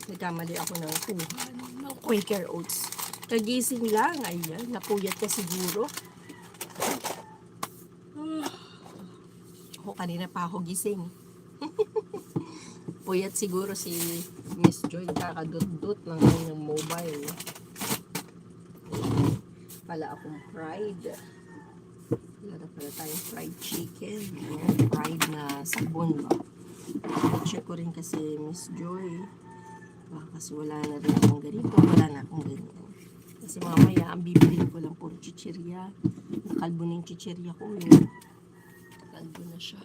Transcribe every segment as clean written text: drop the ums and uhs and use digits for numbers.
Nagkamali ako ng kuha ng Quaker Oats. Kagising lang, ayan, napuyat ka siguro. Ako kanina pa ako gising. Puyat siguro si Miss Joy, kakadut-dut ng kanyang mobile. Pala akong fried. Wala na pala tayong fried chicken. Fried na sabon ba? I-check ko rin kasi Miss Joy. Baka kasi wala na rin akong ganito. Wala na akong ganyan. Kasi mamaya, ang bibilin ko lang puro chichirya. Nakalbo na yung chichirya ko yun. Nakalbo na siya.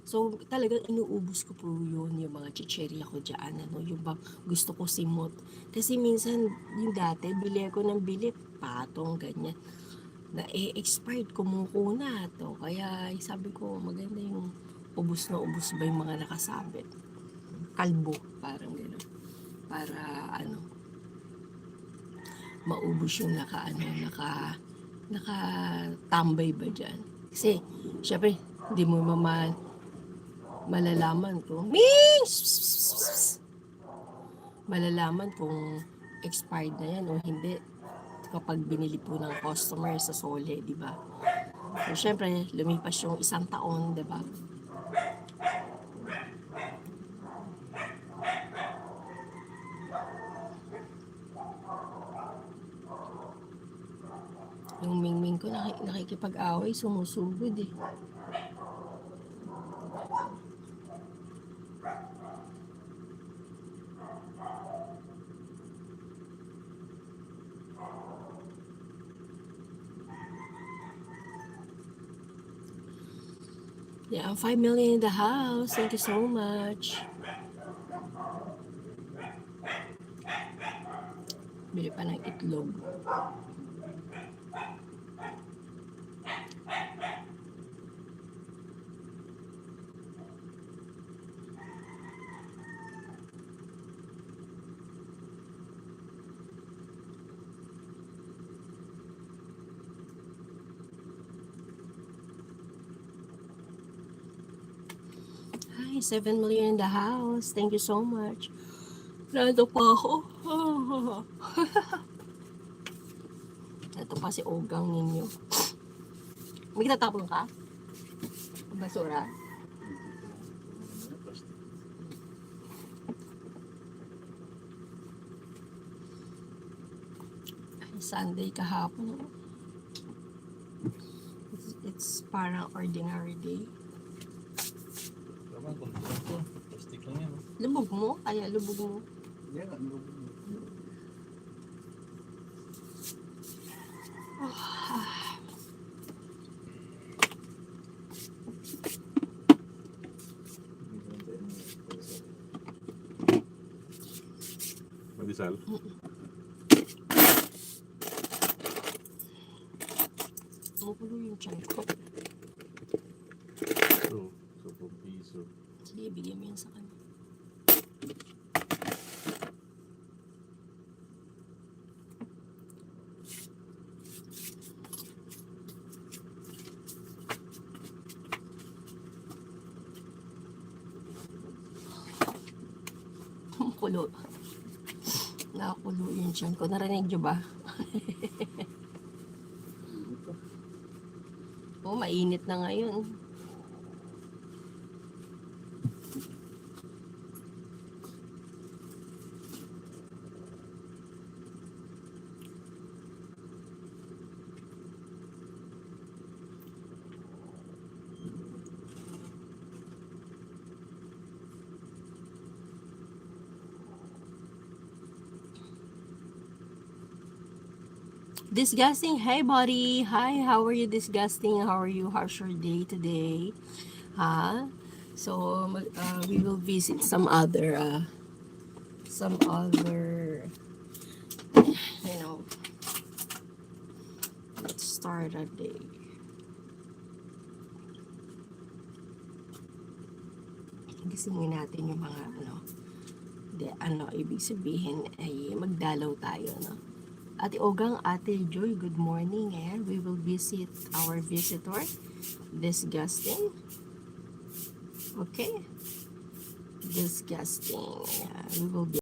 So, talagang inuubos ko po yun, yung mga chichirya ko dyan. Ano, yung bang gusto ko simot. Kasi minsan, yung dati, bili ako ng bili, patong, ganyan. Na expired, kumukuna to. Kaya sabi ko, maganda yung ubos na ubos ba yung mga nakasabit. Kalbo, parang gano'n. Para, ano, maubos yung nakatambay ba dyan. Kasi, syempre, hindi mo malalaman kung malalaman kung expired na yan o hindi kapag binili po ng customer sa Sole, di ba? So, syempre, lumipas yung 1 taon, di ba? Yung mingming ko nakikipag-away, sumusugod eh. Yeah, 5 million in the house. Thank you so much. Bili pa ng itlog. Hi, 7 million in the house. Thank you so much. Nandito pa ako. Ito pa si Ogang ninyo. May tatapon ka? Basura? Sunday kahapon. It's parang ordinary day. Plastic lang yan. Lubog mo? Kaya lubog mo. Yan, lubog mo. Madisal? Magulo yung tiyan ko. So, 10 piso. Sige, bigyan mo yan sa kanya. Kulo. Nakakulo yung tiyan ko. Narinig nyo ba? Oh, mainit na ngayon. Disgusting. Hey, buddy. Hi, how are you, Disgusting? How are you? How's your day today? Huh? So, we will visit some other, you know, let's start our day. Gisingin natin yung mga, ibig sabihin ay magdalaw tayo, no? Ate Ogang, Ate Joy, good morning. And we will visit our visitor, Disgusting. Okay? Disgusting. We will be